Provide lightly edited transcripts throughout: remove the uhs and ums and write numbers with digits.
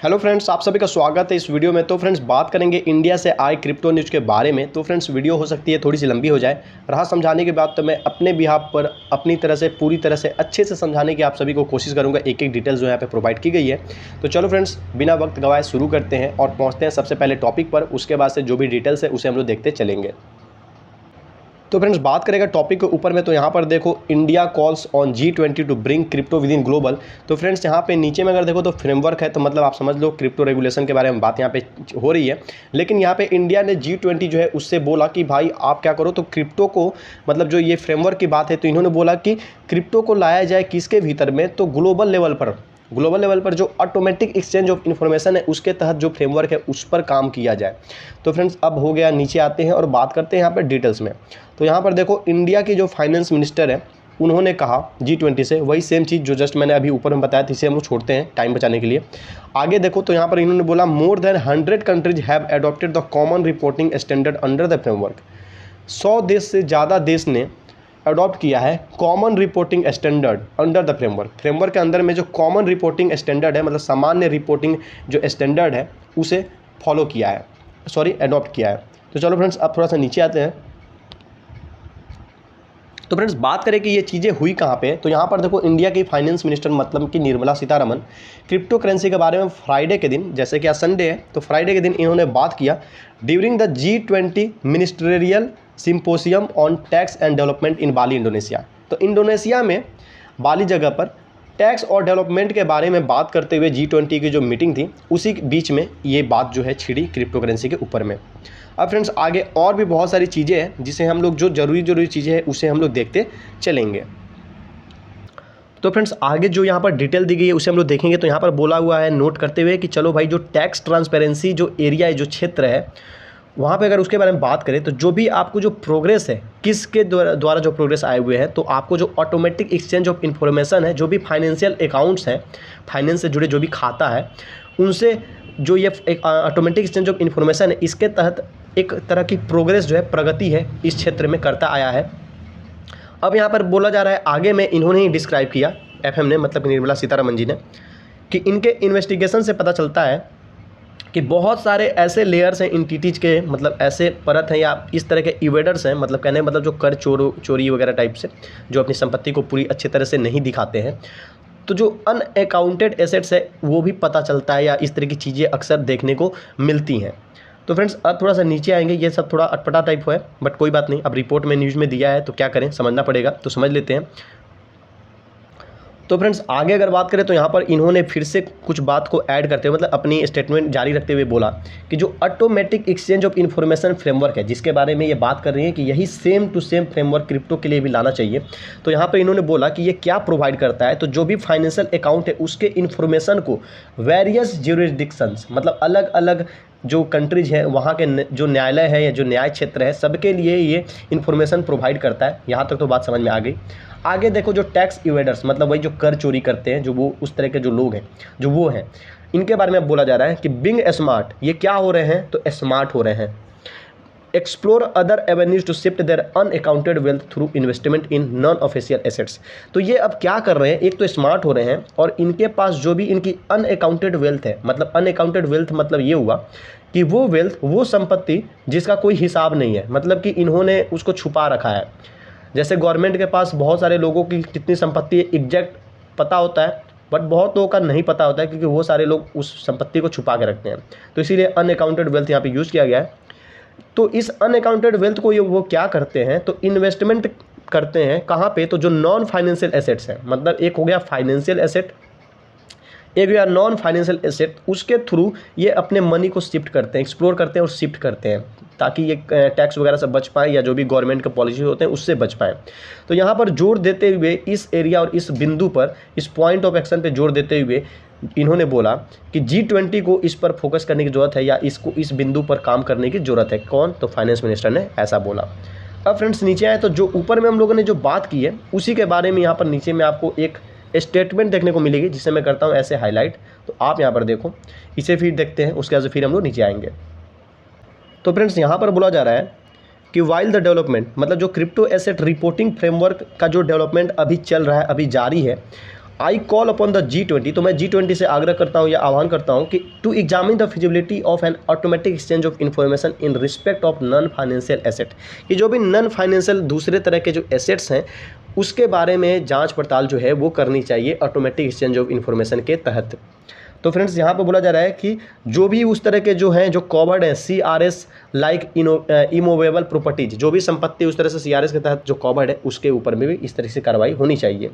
Hello friends, आप सभी का स्वागत है इस वीडियो में। तो फ्रेंड्स बात करेंगे इंडिया से आए क्रिप्टो न्यूज़ के बारे में। तो फ्रेंड्स वीडियो हो सकती है थोड़ी सी लंबी हो जाए। रहा समझाने की बात तो मैं अपने बिहाफ पर अपनी तरह से पूरी तरह से अच्छे से समझाने की आप सभी को कोशिश करूंगा। एक एक डिटेल्स जो यहाँ पे प्रोवाइड की गई है। तो चलो फ्रेंड्स बिना वक्त गवाए शुरू करते हैं और पहुँचते हैं सबसे पहले टॉपिक पर। उसके बाद से जो भी डिटेल्स है उसे हम लोग देखते चलेंगे। तो फ्रेंड्स बात करेगा टॉपिक के ऊपर में, तो यहाँ पर देखो India calls on G20 to bring crypto with in global. तो फ्रेंड्स यहाँ पे नीचे में अगर देखो तो फ्रेमवर्क है, तो मतलब आप समझ लो क्रिप्टो रेगुलेशन के बारे में बात यहाँ पे हो रही है। लेकिन यहाँ पे इंडिया ने G20 जो है उससे बोला कि भाई आप क्या करो, तो क्रिप्टो को मतलब जो ये फ्रेमवर्क की बात है, तो इन्होंने बोला कि क्रिप्टो को लाया जाए किसके भीतर में, तो ग्लोबल लेवल पर जो ऑटोमेटिक एक्सचेंज ऑफ इन्फॉर्मेशन है उसके तहत जो फ्रेमवर्क है उस पर काम किया जाए। तो फ्रेंड्स अब हो गया, नीचे आते हैं और बात करते हैं यहाँ पर डिटेल्स में। तो यहाँ पर देखो इंडिया की जो फाइनेंस मिनिस्टर है उन्होंने कहा G20 से वही सेम चीज़ जो जस्ट मैंने अभी ऊपर में बताया था, इसे हम लोग छोड़ते हैं टाइम बचाने के लिए। आगे देखो तो यहाँ पर इन्होंने बोला more than 100 countries have adopted the common reporting standard under the framework. 100 देश से ज़्यादा देश ने अडॉप्ट किया है common reporting standard under the framework के अंदर में जो कॉमन रिपोर्टिंग स्टैंडर्ड है, मतलब सामान्य रिपोर्टिंग जो स्टैंडर्ड है उसे फॉलो किया है, अडॉप्ट किया है। तो चलो फ्रेंड्स अब थोड़ा सा नीचे आते हैं। तो फ्रेंड्स बात करें कि ये चीज़ें हुई कहाँ पे, तो यहाँ पर देखो इंडिया की फाइनेंस मिनिस्टर मतलब कि निर्मला सीतारमण क्रिप्टो करेंसी के बारे में फ्राइडे के दिन, जैसे कि आज संडे है तो फ्राइडे के दिन इन्होंने बात किया during the G20 ministerial symposium on tax and development in Bali Indonesia. तो इंडोनेशिया में बाली जगह पर टैक्स और डेवलपमेंट के बारे में बात करते हुए G20 की जो मीटिंग थी उसी बीच में ये बात जो है छिड़ी क्रिप्टो करेंसी के ऊपर में। अब फ्रेंड्स आगे और भी बहुत सारी चीज़ें हैं जिसे हम लोग जो ज़रूरी चीज़ें हैं उसे हम लोग देखते चलेंगे। तो फ्रेंड्स आगे जो यहाँ पर डिटेल दी गई है उसे हम लोग देखेंगे। तो यहाँ पर बोला हुआ है नोट करते हुए कि चलो भाई जो टैक्स ट्रांसपेरेंसी जो एरिया है, जो क्षेत्र है, वहाँ पे अगर उसके बारे में बात करें तो जो भी आपको जो प्रोग्रेस है किसके द्वारा जो प्रोग्रेस आए हुए हैं, तो आपको जो ऑटोमेटिक एक्सचेंज ऑफ इन्फॉर्मेशन है, जो भी फाइनेंशियल अकाउंट्स हैं, फाइनेंस से जुड़े जो भी खाता है उनसे जो ये एक ऑटोमेटिक एक्सचेंज ऑफ इन्फॉर्मेशन है, इसके तहत एक तरह की प्रोग्रेस जो है, प्रगति है इस क्षेत्र में करता आया है। अब यहाँ पर बोला जा रहा है, आगे में इन्होंने ही डिस्क्राइब किया FM ने, मतलब निर्मला सीतारमण जी ने, कि इनके इन्वेस्टिगेशन से पता चलता है कि बहुत सारे ऐसे लेयर्स हैं एंटिटीज के, मतलब ऐसे परत हैं या इस तरह के इवेडर्स हैं, मतलब कहने मतलब जो कर चोरी वगैरह टाइप से जो अपनी संपत्ति को पूरी अच्छी तरह से नहीं दिखाते हैं, तो जो अनअकाउंटेड एसेट्स है वो भी पता चलता है या इस तरह की चीज़ें अक्सर देखने को मिलती हैं। तो फ्रेंड्स अब थोड़ा सा नीचे आएंगे, ये सब थोड़ा अटपटा टाइप है बट कोई बात नहीं, अब रिपोर्ट में न्यूज़ में दिया है तो क्या करें, समझना पड़ेगा, तो समझ लेते हैं। तो फ्रेंड्स आगे अगर बात करें तो यहाँ पर इन्होंने फिर से कुछ बात को ऐड करते हुए, मतलब अपनी स्टेटमेंट जारी रखते हुए बोला कि जो automatic exchange of information framework है जिसके बारे में ये बात कर रही है कि यही same to same framework crypto के लिए भी लाना चाहिए। तो यहाँ पर इन्होंने बोला कि ये क्या प्रोवाइड करता है, तो जो भी फाइनेंशियल अकाउंट है उसके इन्फॉर्मेशन को वेरियस ज्यूरिसडिक्शंस, मतलब अलग अलग जो कंट्रीज है वहाँ के जो न्यायालय है या जो न्याय क्षेत्र है सबके लिए ये इन्फॉर्मेशन प्रोवाइड करता है। यहाँ तक तो बात समझ में आ गई। आगे देखो जो टैक्स इवेडर्स, मतलब वही जो कर चोरी करते हैं, जो वो उस तरह के जो लोग हैं जो वो हैं, इनके बारे में अब बोला जा रहा है कि बिंग स्मार्ट, ये क्या हो रहे हैं, तो स्मार्ट हो रहे हैं, explore other avenues to shift their unaccounted wealth through investment in non official assets. तो ये अब क्या कर रहे हैं, एक तो स्मार्ट हो रहे हैं और इनके पास जो भी इनकी अनअकाउंटेड वेल्थ है, मतलब अनअकाउंटेड वेल्थ मतलब ये हुआ कि वो वेल्थ, वो संपत्ति जिसका कोई हिसाब नहीं है, मतलब कि इन्होंने उसको छुपा रखा है। जैसे गवर्नमेंट के पास बहुत सारे लोगों की कितनी संपत्ति एग्जैक्ट पता होता है बट बहुत लोगों का नहीं पता होता है क्योंकि वो सारे लोग उस संपत्ति को छुपा के रखते हैं। तो इसीलिए अनअकाउंटेड वेल्थ यहाँ पे यूज़ किया गया है। तो इस अनअकाउंटेड वेल्थ को ये वो क्या करते हैं, तो इन्वेस्टमेंट करते हैं कहाँ पे, तो जो नॉन फाइनेंशियल एसेट्स हैं, मतलब एक हो गया फाइनेंशियल एसेट, एक या नॉन फाइनेंशियल एसेट, उसके थ्रू ये अपने मनी को शिफ्ट करते हैं, एक्सप्लोर करते हैं और शिफ्ट करते हैं ताकि ये टैक्स वगैरह से बच पाए या जो भी गवर्नमेंट के पॉलिसी होते हैं उससे बच पाए। तो यहाँ पर जोर देते हुए इस एरिया और इस बिंदु पर, इस पॉइंट ऑफ एक्शन पे जोर देते हुए इन्होंने बोला कि G20 को इस पर फोकस करने की ज़रूरत है या इसको इस बिंदु पर काम करने की ज़रूरत है। कौन, तो फाइनेंस मिनिस्टर ने ऐसा बोला। अब फ्रेंड्स नीचे आए तो जो ऊपर में हम लोगों ने जो बात की है उसी के बारे में यहाँ पर नीचे में आपको एक स्टेटमेंट देखने को मिलेगी जिसे मैं करता हूँ ऐसे हाईलाइट। तो आप यहाँ पर देखो, इसे फिर देखते हैं, उसके बाद फिर हम लोग नीचे आएंगे। तो फ्रेंड्स यहाँ पर बोला जा रहा है कि वाइल द डेवलपमेंट, मतलब जो क्रिप्टो एसेट रिपोर्टिंग फ्रेमवर्क का जो डेवलपमेंट अभी चल रहा है, अभी जारी है, I call upon the G20, तो मैं G20 से आग्रह करता हूँ या आह्वान करता हूँ कि to examine the feasibility of an automatic exchange of information in respect of non financial asset, कि जो भी नॉन फाइनेंशियल दूसरे तरह के जो एसेट्स हैं उसके बारे में जांच पड़ताल जो है वो करनी चाहिए ऑटोमेटिक एक्सचेंज ऑफ इन्फॉर्मेशन के तहत। तो फ्रेंड्स यहाँ पर बोला जा रहा है कि जो भी उस तरह के जो हैं जो कवर्ड हैं CRS लाइक इमूवेबल प्रॉपर्टीज, जो भी संपत्ति उस तरह से CRS के तहत जो कवर्ड है उसके ऊपर में भी इस तरह से कार्रवाई होनी चाहिए।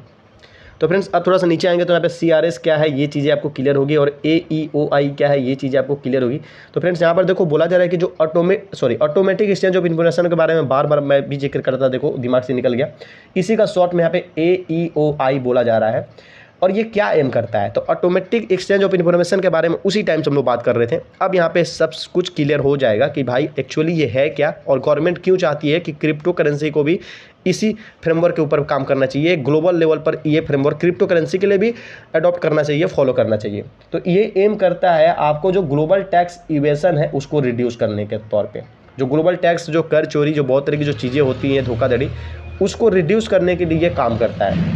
तो फ्रेंड्स अब थोड़ा सा नीचे आएंगे तो यहाँ पे CRS क्या है ये चीज़ें आपको क्लियर होगी और AEOI क्या है ये चीज़ें आपको क्लियर होगी। तो फ्रेंड्स यहाँ पर देखो बोला जा रहा है कि जो ऑटोमेटिक एक्सचेंज ऑफ इन्फॉर्मेशन के बारे में बार बार मैं भी जिक्र करता, देखो दिमाग से निकल गया, इसी का शॉर्ट में यहाँ पे AEOI बोला जा रहा है। और ये क्या एम करता है, तो ऑटोमेटिक एक्सचेंज ऑफ इन्फॉर्मेशन के बारे में उसी टाइम से हम लोग बात कर रहे थे। अब यहाँ पे सब कुछ क्लियर हो जाएगा कि भाई एक्चुअली ये है क्या और गवर्नमेंट क्यों चाहती है कि क्रिप्टो करेंसी को भी इसी फ्रेमवर्क के ऊपर काम करना चाहिए, ग्लोबल लेवल पर ये फ्रेमवर्क क्रिप्टो करेंसी के लिए भी अडॉप्ट करना चाहिए, फॉलो करना चाहिए। तो ये एम करता है आपको जो ग्लोबल टैक्स इवेशन है उसको रिड्यूस करने के तौर पर, जो ग्लोबल टैक्स जो कर चोरी जो बहुत तरह की जो चीज़ें होती हैं धोखाधड़ी उसको रिड्यूस करने के लिए काम करता है।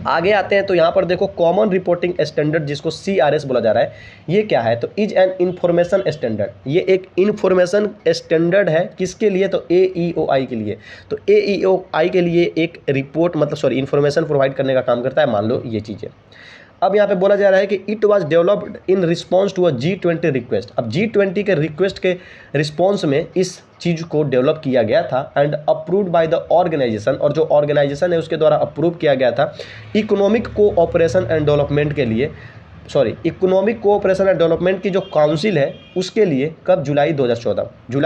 आगे आते हैं तो यहाँ पर देखो कॉमन रिपोर्टिंग स्टैंडर्ड जिसको CRS बोला जा रहा है, ये क्या है, तो इज एन इंफॉर्मेशन स्टैंडर्ड, ये एक इंफॉर्मेशन स्टैंडर्ड है किसके लिए, तो AEOI के लिए। तो AEOI के लिए एक रिपोर्ट मतलब इंफॉर्मेशन प्रोवाइड करने का काम करता है, मान लो ये चीज़ें। अब यहाँ पे बोला जा रहा है कि it was developed in response to a G20 request. अब G20 के रिक्वेस्ट के रिस्पॉन्स में इस चीज़ को डेवलप किया गया था and approved by the organisation, और जो ऑर्गेनाइजेशन है उसके द्वारा अप्रूव किया गया था इकोनॉमिक कोऑपरेशन एंड डेवलपमेंट के लिए, इकोनॉमिक कोऑपरेशन एंड डेवलपमेंट की जो काउंसिल है उसके लिए। कब, जुलाई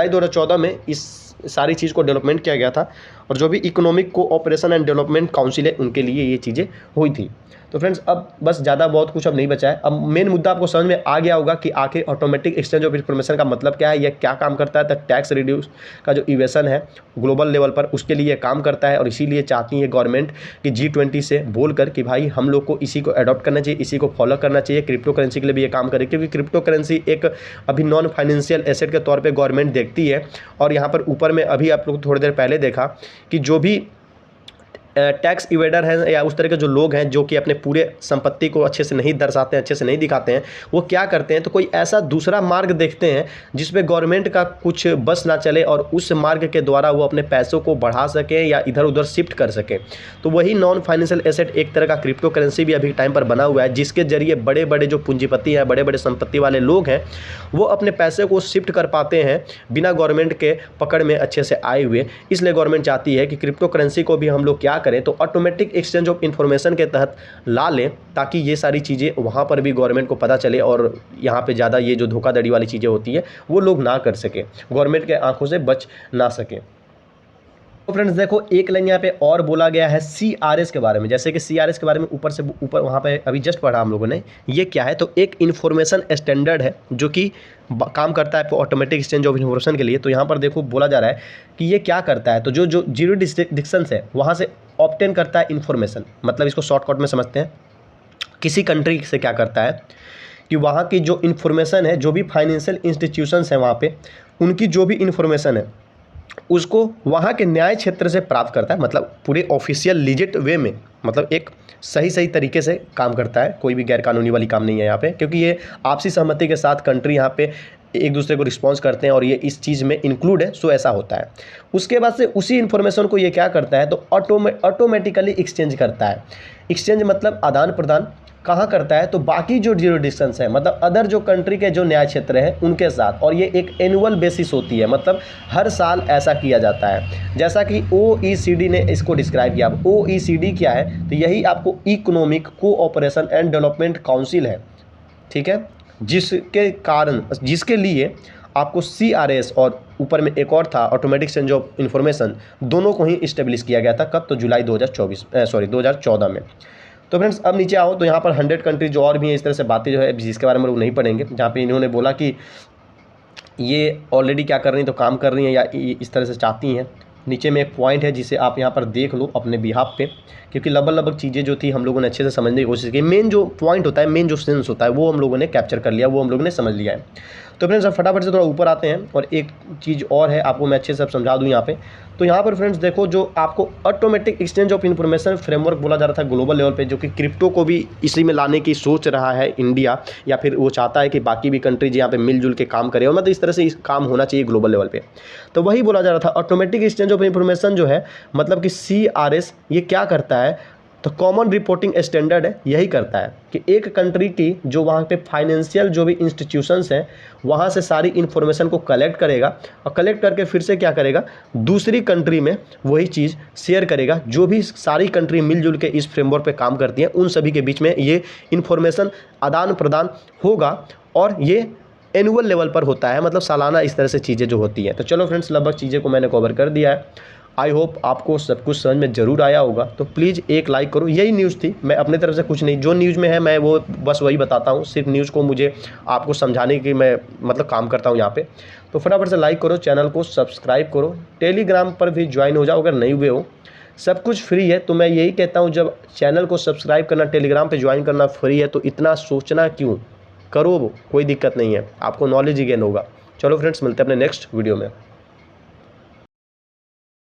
2014 में इस सारी चीज़ को डेवलपमेंट किया गया था और जो भी economic cooperation and development council है उनके लिए ये चीज़ें हुई थी। तो फ्रेंड्स अब बस ज़्यादा बहुत कुछ अब नहीं बचा है। अब मेन मुद्दा आपको समझ में आ गया होगा कि आखिर ऑटोमेटिक एक्सचेंज ऑफ इन्फॉर्मेशन का मतलब क्या है, यह क्या काम करता है। तक टैक्स रिड्यूस का जो इवेशन है ग्लोबल लेवल पर उसके लिए काम करता है और इसीलिए चाहती है गवर्नमेंट कि G20 से बोलकर कि भाई हम लोग को इसी को अडॉप्ट करना चाहिए, इसी को फॉलो करना चाहिए, क्रिप्टो करेंसी के लिए भी ये काम करे, क्योंकि क्रिप्टो करेंसी एक अभी नॉन फाइनेंशियल एसेट के तौर पर गवर्नमेंट देखती है। और यहाँ पर ऊपर में अभी आप लोग थोड़ी देर पहले देखा कि जो भी टैक्स इवेडर हैं या उस तरह के जो लोग हैं जो कि अपने पूरे संपत्ति को अच्छे से नहीं दर्शाते हैं, अच्छे से नहीं दिखाते हैं, वो क्या करते हैं, तो कोई ऐसा दूसरा मार्ग देखते हैं जिसपे गवर्नमेंट का कुछ बस ना चले और उस मार्ग के द्वारा वो अपने पैसों को बढ़ा सके या इधर उधर शिफ्ट कर सके। तो वही नॉन फाइनेंशियल एसेट एक तरह का क्रिप्टो करेंसी भी अभी टाइम पर बना हुआ है, जिसके जरिए बड़े बड़े जो पूंजीपति हैं, बड़े बड़े संपत्ति वाले लोग हैं, वो अपने पैसे को शिफ्ट कर पाते हैं बिना गवर्नमेंट के पकड़ में अच्छे से आए हुए। इसलिए गवर्नमेंट चाहती है कि क्रिप्टो करेंसी को भी हम लोग क्या करें, तो ऑटोमेटिक एक्सचेंज ऑफ इन्फॉर्मेशन के तहत ला लें, ताकि ये सारी चीज़ें वहाँ पर भी गवर्नमेंट को पता चले और यहाँ पे ज़्यादा ये जो धोखाधड़ी वाली चीज़ें होती है वो लोग ना कर सके, गवर्नमेंट के आंखों से बच ना सके। तो फ्रेंड्स देखो एक लाइन यहाँ पे और बोला गया है CRS के बारे में, जैसे कि CRS के बारे में ऊपर से ऊपर वहाँ पे अभी जस्ट पढ़ा हम लोगों ने। ये क्या है, तो एक इन्फॉर्मेशन स्टैंडर्ड है जो कि काम करता है ऑटोमेटिक एक्सचेंज ऑफ इन्फॉर्मेशन के लिए। तो यहाँ पर देखो बोला जा रहा है कि ये क्या करता है, तो जो ज्यूरिसडिक्शन है वहाँ से ऑब्टेन करता है इन्फॉर्मेशन, मतलब इसको शॉर्टकट में समझते हैं। किसी कंट्री से क्या करता है कि वहाँ की जो इन्फॉर्मेशन है, जो भी फाइनेंशियल इंस्टीट्यूशंस हैं वहाँ पे उनकी जो भी इन्फॉर्मेशन है उसको वहाँ के न्याय क्षेत्र से प्राप्त करता है, मतलब पूरे ऑफिशियल लीजिट वे में, मतलब एक सही तरीके से काम करता है। कोई भी गैरकानूनी वाली काम नहीं है यहाँ पे, क्योंकि ये आपसी सहमति के साथ कंट्री यहाँ पे एक दूसरे को रिस्पॉन्स करते हैं और ये इस चीज़ में इंक्लूड है, सो ऐसा होता है। उसके बाद से उसी इन्फॉर्मेशन को ये क्या करता है, तो ऑटोमेटिकली एक्सचेंज करता है। एक्सचेंज मतलब आदान प्रदान कहाँ करता है, तो बाकी जो ज्यूरिसडिक्शंस है, मतलब अदर जो कंट्री के जो न्याय क्षेत्र हैं उनके साथ। और ये एक एनुअल बेसिस होती है, मतलब हर साल ऐसा किया जाता है, जैसा कि OECD ने इसको डिस्क्राइब किया। अब OECD क्या है, तो यही आपको economic cooperation and development council है, ठीक है, जिसके लिए आपको CRS और ऊपर में एक और था ऑटोमेटिक एक्सचेंज ऑफ इन्फॉर्मेशन, दोनों को ही इस्टेब्लिश किया गया था। कब, तो जुलाई 2014 में। तो फ्रेंड्स अब नीचे आओ तो यहाँ पर 100 कंट्रीज जो और भी हैं इस तरह से बातें जो है जिसके बारे में लोग नहीं पढ़ेंगे, जहाँ पे इन्होंने बोला कि ये ऑलरेडी क्या कर रही हैं, तो काम कर रही हैं या इस तरह से चाहती हैं। नीचे में एक पॉइंट है जिसे आप यहाँ पर देख लो अपने बिहाफ पे, क्योंकि लगभग चीज़ें जो थी हम लोगों ने अच्छे से समझने की कोशिश की। मेन जो पॉइंट होता है, मेन जो सेंस होता है वो हम लोगों ने कैप्चर कर लिया, वो हम लोगों ने समझ लिया है। तो फ्रेंड्स अब फटाफट से थोड़ा ऊपर आते हैं और एक चीज़ और है, आपको मैं अच्छे से अब समझा दूँ यहाँ पे। तो यहाँ पर फ्रेंड्स देखो, जो आपको automatic exchange of information framework बोला जा रहा था ग्लोबल लेवल पे, जो कि क्रिप्टो को भी इसी में लाने की सोच रहा है इंडिया, या फिर वो चाहता है कि बाकी भी कंट्रीज यहाँ पे मिलजुल के काम करें, और मतलब इस तरह से काम होना चाहिए ग्लोबल लेवल पे। तो वही बोला जा रहा था, ऑटोमेटिक एक्सचेंज ऑफ इन्फॉर्मेशन जो है, मतलब कि CRS, ये क्या करता है, तो कॉमन रिपोर्टिंग स्टैंडर्ड है, यही करता है कि एक कंट्री की जो वहाँ पे फाइनेंशियल जो भी इंस्टीट्यूशंस हैं, वहाँ से सारी इन्फॉर्मेशन को कलेक्ट करेगा, और कलेक्ट करके फिर से क्या करेगा, दूसरी कंट्री में वही चीज़ शेयर करेगा। जो भी सारी कंट्री मिलजुल के इस फ्रेमवर्क पे काम करती हैं, उन सभी के बीच में ये इन्फॉर्मेशन आदान प्रदान होगा, और ये एनुअल लेवल पर होता है, मतलब सालाना इस तरह से चीज़ें जो होती हैं। तो चलो फ्रेंड्स, लगभग चीज़ें को मैंने कवर कर दिया है। आई होप आपको सब कुछ समझ में ज़रूर आया होगा। तो प्लीज़ एक लाइक करो। यही न्यूज़ थी, मैं अपने तरफ से कुछ नहीं, जो न्यूज़ में है मैं वो बस वही बताता हूँ। सिर्फ न्यूज़ को मुझे आपको समझाने की मैं मतलब काम करता हूँ यहाँ पे। तो फटाफट से लाइक करो, चैनल को सब्सक्राइब करो, टेलीग्राम पर भी ज्वाइन हो जाओ अगर नहीं हुए हो। सब कुछ फ्री है, तो मैं यही कहता हूँ, जब चैनल को सब्सक्राइब करना, टेलीग्राम पर ज्वाइन करना फ्री है, तो इतना सोचना क्यों, करो, कोई दिक्कत नहीं है, आपको नॉलेज ही गेन होगा। चलो फ्रेंड्स, मिलते हैं अपने नेक्स्ट वीडियो में।